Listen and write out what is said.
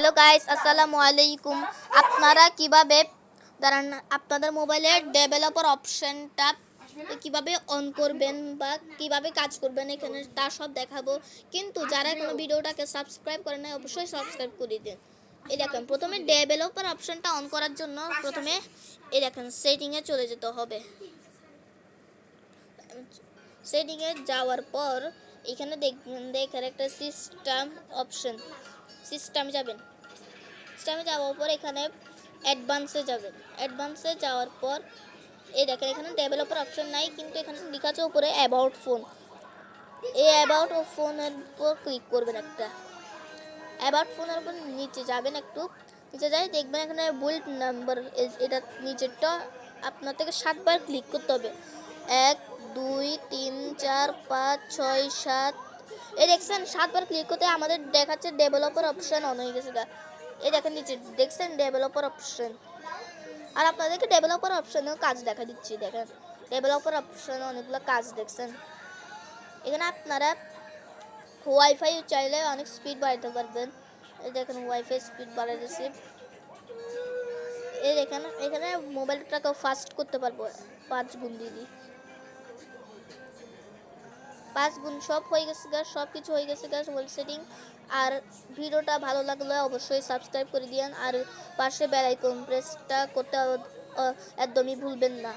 Hello guys, আসসালামু আলাইকুম। আপনারা কিভাবে দাঁড়ান আপনাদের মোবাইলের ডেভেলপার অপশনটা কিভাবে অন করবেন বা কিভাবে কাজ করবেন এখানে তা সব দেখাবো। কিন্তু যারা এখনো ভিডিওটাকে সাবস্ক্রাইব করেন নাই অবশ্যই সাবস্ক্রাইব করে দিন। এই দেখেন, প্রথমে ডেভেলপার অপশনটা অন করার জন্য প্রথমে এই দেখেন সেটিংয়ে চলে যেতে হবে। সেটিংয়ে যাওয়ার পর এখানে দেখেন একটা সিস্টেম অপশন, সিস্টেমে যাবেন। সিস্টেমে যাওয়ার পর এখানে অ্যাডভান্সে যাবেন। অ্যাডভান্সে যাওয়ার পর এই দেখেন এখানে ডেভেলপার অপশন নাই, কিন্তু এখানে লেখা আছে উপরে অ্যাবাউট ফোন। এই অ্যাবাউট ফোনের উপর ক্লিক করবেন। একটা অ্যাবাউট ফোনের উপর নিচে যাবেন, একটু নিচে যাই দেখবেন এখানে বুল্ড নাম্বার, এটা নিচেরটা আপনার থেকে 7বার ক্লিক করতে হবে। 1 2 3 4 5 6 7। এই দেখছেন 7বার ক্লিক করতে আমাদের দেখাচ্ছে ডেভেলপার অপশন অন হয়ে গেছে। এই দেখেন নিচে দেখছেন ডেভেলপার অপশন। আর আপনাদেরকে ডেভেলপার অপশনেও কাজ দেখা দিচ্ছি। দেখেন ডেভেলপার অপশনে অনেকগুলো কাজ দেখছেন। এখানে আপনারা ওয়াইফাই চাইলে অনেক স্পিড বাড়াতে পারবেন। এই দেখেন ওয়াইফাই স্পিড বাড়াই দিচ্ছি। এই দেখেন এখানে মোবাইলটাকে ফাস্ট করতে পারবো 5 গুণ দিয়ে দিই। 5 গুণ সব হয়ে গেছে গাছ, সব কিছু হয়ে গেছে গাছ ওয়েল সেটিং। আর ভিডিওটা ভালো লাগলে অবশ্যই সাবস্ক্রাইব করে দিন, আর পাশে বেল আইকন প্রেসটা করতে একদমই ভুলবেন না।